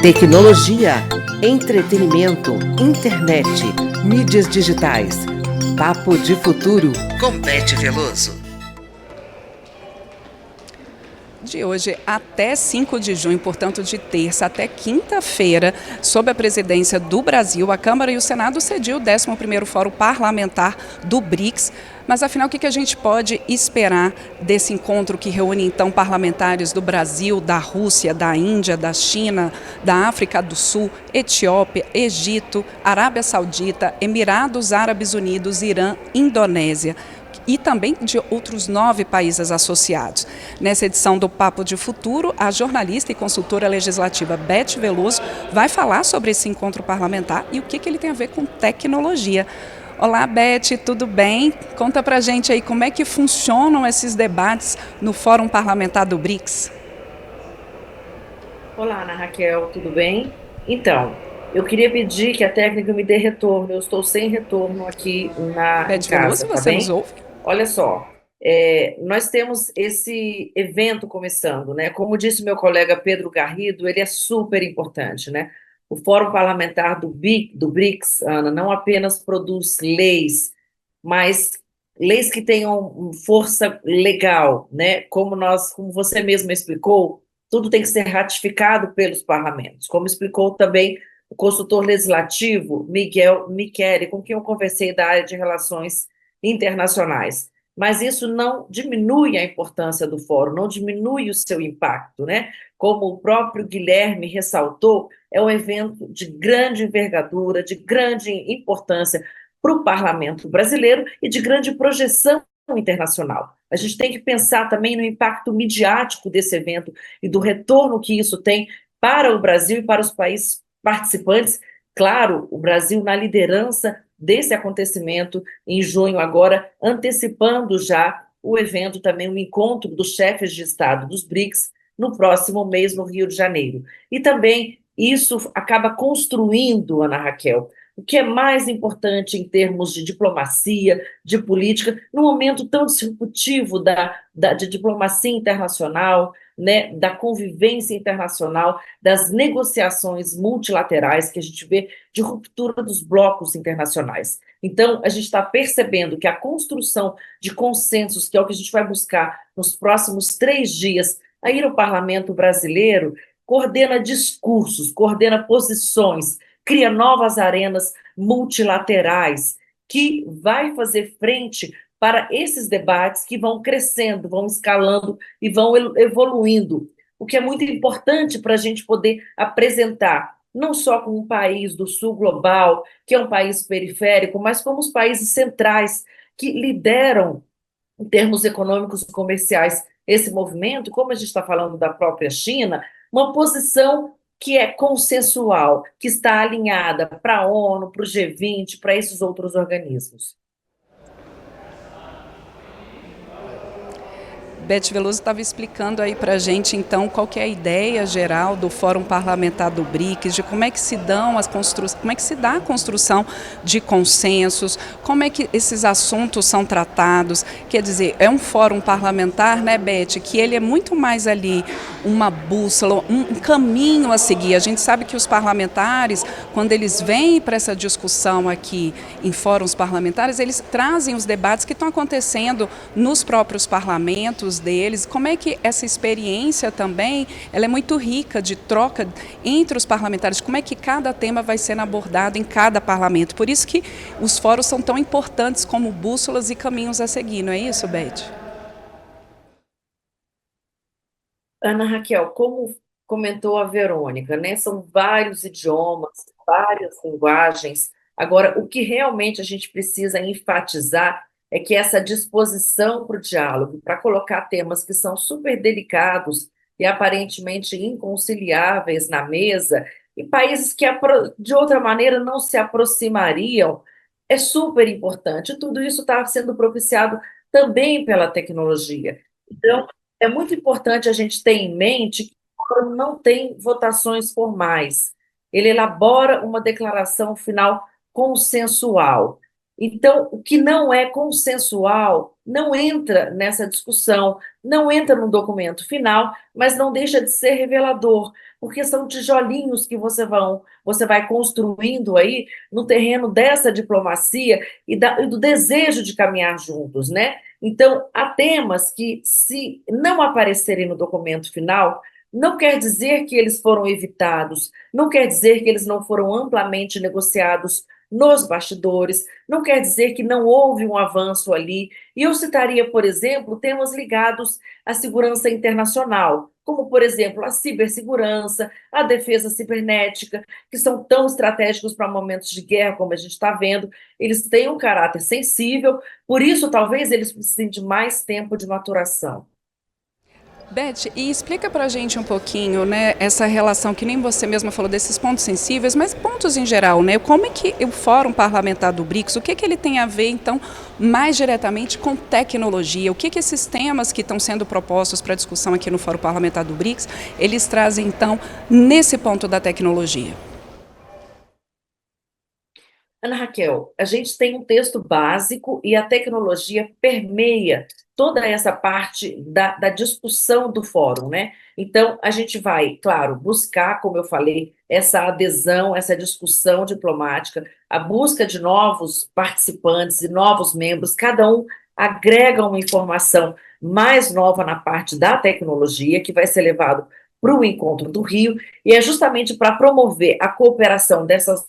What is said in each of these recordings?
Tecnologia, entretenimento, internet, mídias digitais. Papo de Futuro com Beth Veloso. De hoje até 5 de junho, portanto de terça até quinta-feira, sob a presidência do Brasil, a Câmara e o Senado cediu o 11º Fórum Parlamentar do BRICS. Mas afinal, o que a gente pode esperar desse encontro que reúne então parlamentares do Brasil, da Rússia, da Índia, da China, da África do Sul, Etiópia, Egito, Arábia Saudita, Emirados Árabes Unidos, Irã, Indonésia e também de outros 9 países associados. Nessa edição do Papo de Futuro, a jornalista e consultora legislativa Beth Veloso vai falar sobre esse encontro parlamentar e o que ele tem a ver com tecnologia. Olá, Beth, tudo bem? Conta pra gente aí como é que funcionam esses debates no Fórum Parlamentar do BRICS. Olá, Ana Raquel, tudo bem? Então, eu queria pedir que a técnica me dê retorno. Eu estou sem retorno aqui em Beth casa, Veloso, tá você bem? nos ouve? Olha só, nós temos esse evento começando, né? Como disse meu colega Pedro Garrido, ele é super importante, né? O Fórum Parlamentar do BRICS, Ana, não apenas produz leis, mas leis que tenham força legal, né? Como você mesmo explicou, tudo tem que ser ratificado pelos parlamentos, como explicou também o consultor legislativo Miguel Michele, com quem eu conversei da área de relações internacionais. Mas isso não diminui a importância do fórum, não diminui o seu impacto, né? Como o próprio Guilherme ressaltou, é um evento de grande envergadura, de grande importância para o parlamento brasileiro e de grande projeção internacional. A gente tem que pensar também no impacto midiático desse evento e do retorno que isso tem para o Brasil e para os países participantes. Claro, o Brasil na liderança desse acontecimento em junho agora, antecipando já o evento também, o encontro dos chefes de Estado dos BRICS no próximo mês no Rio de Janeiro. E também isso acaba construindo, Ana Raquel, o que é mais importante em termos de diplomacia, de política, num momento tão disruptivo de diplomacia internacional, né, da convivência internacional, das negociações multilaterais que a gente vê de ruptura dos blocos internacionais. Então, a gente está percebendo que a construção de consensos, que é o que a gente vai buscar nos próximos 3 dias, aí no Parlamento Brasileiro, coordena discursos, coordena posições, cria novas arenas multilaterais, que vai fazer frente para esses debates que vão crescendo, vão escalando e vão evoluindo, o que é muito importante para a gente poder apresentar, não só como um país do sul global, que é um país periférico, mas como os países centrais que lideram, em termos econômicos e comerciais, esse movimento, como a gente está falando da própria China, uma posição que é consensual, que está alinhada para a ONU, para o G20, para esses outros organismos. Beth Veloso estava explicando aí para a gente, então, qual que é a ideia geral do Fórum Parlamentar do BRICS, de como é que se dão como é que se dá a construção de consensos, como é que esses assuntos são tratados. Quer dizer, é um fórum parlamentar, né, Beth, que ele é muito mais ali uma bússola, um caminho a seguir. A gente sabe que os parlamentares, quando eles vêm para essa discussão aqui em fóruns parlamentares, eles trazem os debates que estão acontecendo nos próprios parlamentos deles. Como é que essa experiência também, ela é muito rica de troca entre os parlamentares, como é que cada tema vai sendo abordado em cada parlamento. Por isso que os fóruns são tão importantes como bússolas e caminhos a seguir, não é isso, Beth? Ana Raquel, como comentou a Verônica, né, são vários idiomas, várias linguagens. Agora, o que realmente a gente precisa enfatizar é que essa disposição para o diálogo, para colocar temas que são super delicados e aparentemente inconciliáveis na mesa, e países que de outra maneira não se aproximariam, é super importante. Tudo isso está sendo propiciado também pela tecnologia. Então, é muito importante a gente ter em mente que o fórum não tem votações formais. Ele elabora uma declaração final consensual. Então, o que não é consensual não entra nessa discussão, não entra no documento final, mas não deixa de ser revelador, porque são tijolinhos que você vai construindo aí no terreno dessa diplomacia e do desejo de caminhar juntos, né? Então, há temas que, se não aparecerem no documento final, não quer dizer que eles foram evitados, não quer dizer que eles não foram amplamente negociados nos bastidores, não quer dizer que não houve um avanço ali. E eu citaria, por exemplo, temas ligados à segurança internacional, como, por exemplo, a cibersegurança, a defesa cibernética, que são tão estratégicos para momentos de guerra, como a gente está vendo. Eles têm um caráter sensível, por isso, talvez, eles precisem de mais tempo de maturação. Beth, e explica para a gente um pouquinho, né, essa relação que nem você mesma falou desses pontos sensíveis, mas pontos em geral, né? Como é que o Fórum Parlamentar do BRICS, o que que ele tem a ver, então, mais diretamente com tecnologia? O que que esses temas que estão sendo propostos para discussão aqui no Fórum Parlamentar do BRICS, eles trazem, então, nesse ponto da tecnologia? Ana Raquel, a gente tem um texto básico e a tecnologia permeia toda essa parte da discussão do fórum, né? Então, a gente vai, claro, buscar, como eu falei, essa adesão, essa discussão diplomática, a busca de novos participantes e novos membros, cada um agrega uma informação mais nova na parte da tecnologia, que vai ser levado para o encontro do Rio, e é justamente para promover a cooperação dessas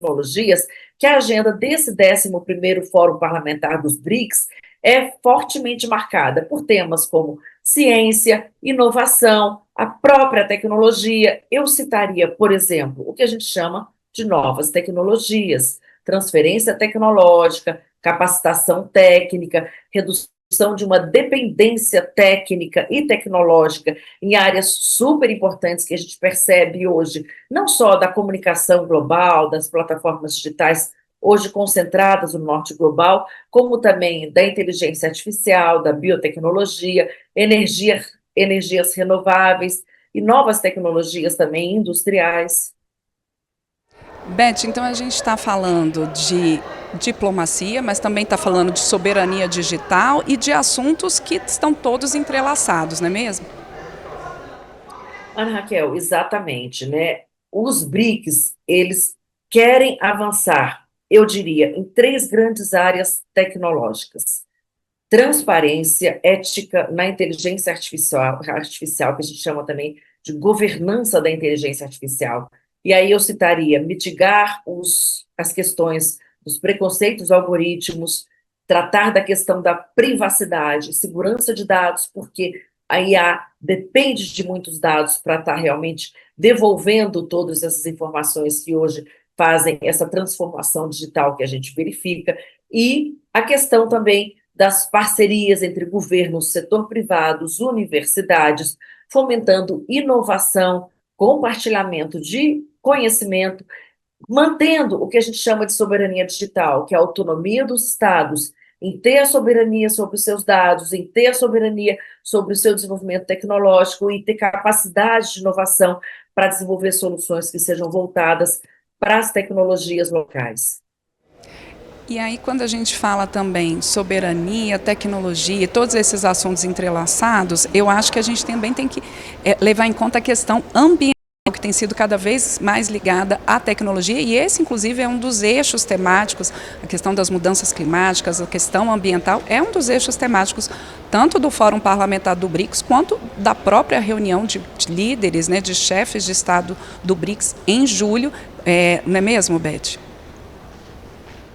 tecnologias, que a agenda desse 11º Fórum Parlamentar dos BRICS é fortemente marcada por temas como ciência, inovação, a própria tecnologia. Eu citaria, por exemplo, o que a gente chama de novas tecnologias, transferência tecnológica, capacitação técnica, redução de uma dependência técnica e tecnológica em áreas super importantes que a gente percebe hoje, não só da comunicação global, das plataformas digitais hoje concentradas no norte global, como também da inteligência artificial, da biotecnologia, energias renováveis e novas tecnologias também industriais. Beth, então a gente está falando de diplomacia, mas também está falando de soberania digital e de assuntos que estão todos entrelaçados, não é mesmo? Ana Raquel, exatamente, né? Os BRICS, eles querem avançar, eu diria, em três grandes áreas tecnológicas: transparência, ética na inteligência artificial, que a gente chama também de governança da inteligência artificial. E aí eu citaria mitigar as questões dos preconceitos algoritmos, tratar da questão da privacidade, segurança de dados, porque a IA depende de muitos dados para estar realmente devolvendo todas essas informações que hoje fazem essa transformação digital que a gente verifica, e a questão também das parcerias entre governo, setor privado, universidades, fomentando inovação, compartilhamento de conhecimento, mantendo o que a gente chama de soberania digital, que é a autonomia dos estados em ter a soberania sobre os seus dados, em ter a soberania sobre o seu desenvolvimento tecnológico e ter capacidade de inovação para desenvolver soluções que sejam voltadas para as tecnologias locais. E aí, quando a gente fala também soberania, tecnologia, todos esses assuntos entrelaçados, eu acho que a gente também tem que levar em conta a questão ambiental, que tem sido cada vez mais ligada à tecnologia, e esse, inclusive, é um dos eixos temáticos, a questão das mudanças climáticas, a questão ambiental, é um dos eixos temáticos, tanto do Fórum Parlamentar do BRICS, quanto da própria reunião de líderes, né, de chefes de Estado do BRICS em julho, não é mesmo, Beth?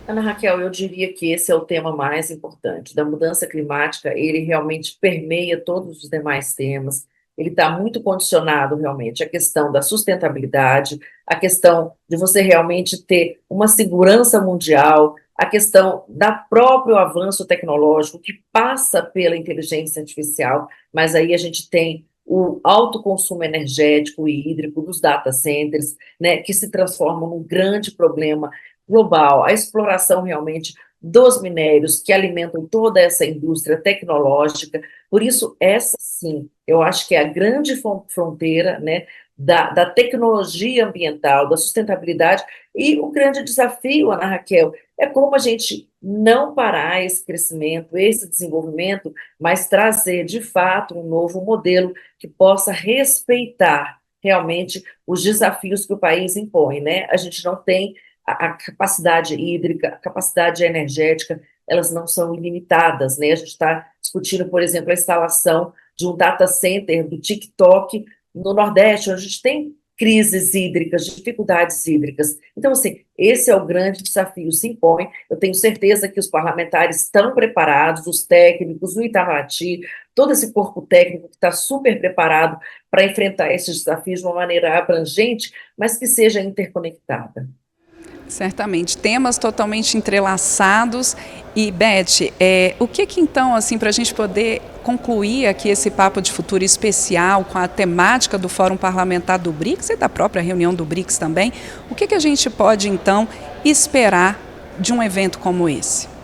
Ana Raquel, eu diria que esse é o tema mais importante. Da mudança climática, ele realmente permeia todos os demais temas. Ele está muito condicionado, realmente, à questão da sustentabilidade, à questão de você realmente ter uma segurança mundial, a questão da próprio avanço tecnológico, que passa pela inteligência artificial, mas aí a gente tem o alto consumo energético e hídrico dos data centers, né, que se transformam num grande problema global, a exploração realmente dos minérios que alimentam toda essa indústria tecnológica. Por isso, essa sim, eu acho que é a grande fronteira, né, da tecnologia ambiental, da sustentabilidade, e o grande desafio, Ana Raquel, é como a gente não parar esse crescimento, esse desenvolvimento, mas trazer, de fato, um novo modelo que possa respeitar realmente os desafios que o país impõe, né? A gente não tem a capacidade hídrica, a capacidade energética, elas não são ilimitadas, né? A gente está discutindo, por exemplo, a instalação de um data center do TikTok no Nordeste, onde a gente tem crises hídricas, dificuldades hídricas. Então, assim, esse é o grande desafio, se impõe. Eu tenho certeza que os parlamentares estão preparados, os técnicos, o Itamaraty, todo esse corpo técnico que está super preparado para enfrentar esses desafios de uma maneira abrangente, mas que seja interconectada. Certamente, temas totalmente entrelaçados. E, Beth, o que então, assim, para a gente poder concluir aqui esse Papo de Futuro especial com a temática do Fórum Parlamentar do BRICS e da própria reunião do BRICS também, o que a gente pode, então, esperar de um evento como esse?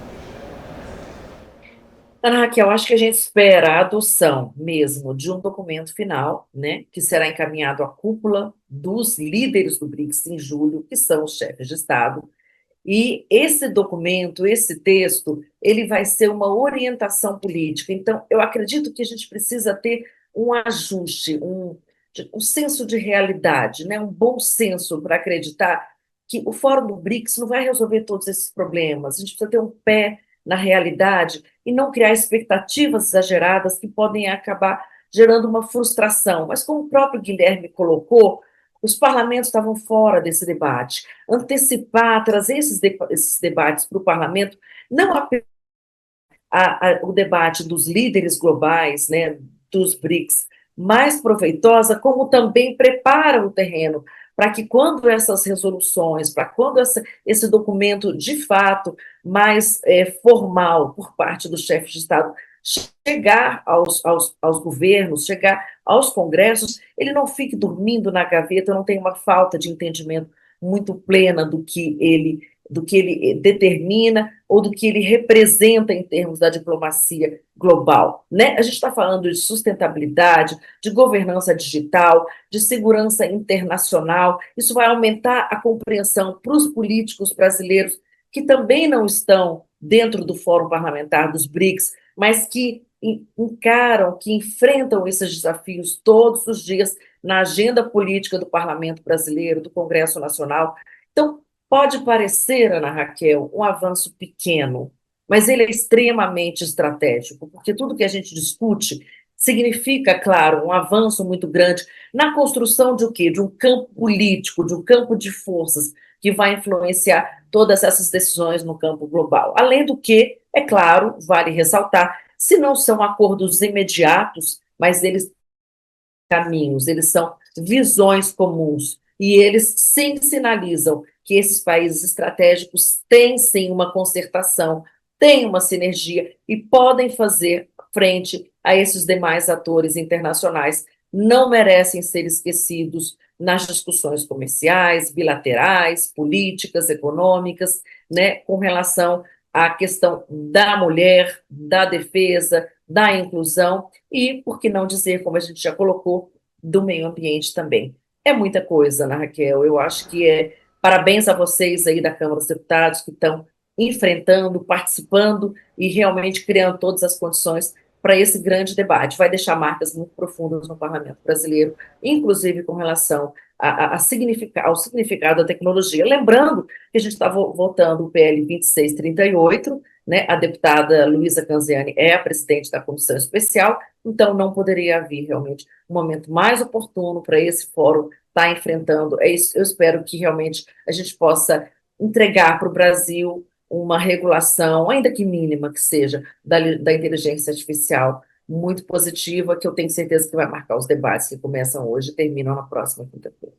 Ana Raquel, acho que a gente espera a adoção mesmo de um documento final, né, que será encaminhado à cúpula dos líderes do BRICS em julho, que são os chefes de Estado. E esse documento, esse texto, ele vai ser uma orientação política. Então, eu acredito que a gente precisa ter um ajuste, um senso de realidade, né? Um bom senso para acreditar que o Fórum do BRICS não vai resolver todos esses problemas. A gente precisa ter um pé na realidade e não criar expectativas exageradas que podem acabar gerando uma frustração. Mas, como o próprio Guilherme colocou, os parlamentos estavam fora desse debate. Antecipar, trazer esses debates para o parlamento, não apenas o debate dos líderes globais, né, dos BRICS, mais proveitosa, como também prepara o terreno para que quando essas resoluções, para quando esse documento de fato mais formal por parte dos chefes de Estado chegar aos governos, chegar aos congressos, ele não fique dormindo na gaveta, não tem uma falta de entendimento muito plena do que ele determina ou do que ele representa em termos da diplomacia global, né? A gente está falando de sustentabilidade, de governança digital, de segurança internacional. Isso vai aumentar a compreensão para os políticos brasileiros que também não estão dentro do Fórum Parlamentar dos BRICS, mas que encaram, que enfrentam esses desafios todos os dias na agenda política do Parlamento Brasileiro, do Congresso Nacional. Então, pode parecer, Ana Raquel, um avanço pequeno, mas ele é extremamente estratégico, porque tudo que a gente discute significa, claro, um avanço muito grande na construção de o quê? De um campo político, de um campo de forças que vai influenciar todas essas decisões no campo global. Além do que, é claro, vale ressaltar, se não são acordos imediatos, mas eles caminhos, eles são visões comuns, e eles sim sinalizam que esses países estratégicos têm sim uma concertação, têm uma sinergia e podem fazer frente a esses demais atores internacionais. Não merecem ser esquecidos nas discussões comerciais, bilaterais, políticas, econômicas, né, com relação à questão da mulher, da defesa, da inclusão e, por que não dizer, como a gente já colocou, do meio ambiente também. É muita coisa, Ana Raquel. Eu acho que parabéns a vocês aí da Câmara dos Deputados que estão enfrentando, participando e realmente criando todas as condições para esse grande debate. Vai deixar marcas muito profundas no parlamento brasileiro, inclusive com relação ao significado da tecnologia. Lembrando que a gente está votando o PL 2638, né? A deputada Luísa Canziani é a presidente da comissão especial, então não poderia haver realmente um momento mais oportuno para esse fórum estar enfrentando. É isso, eu espero que realmente a gente possa entregar para o Brasil uma regulação, ainda que mínima que seja, da inteligência artificial, muito positiva, que eu tenho certeza que vai marcar os debates que começam hoje e terminam na próxima quinta-feira.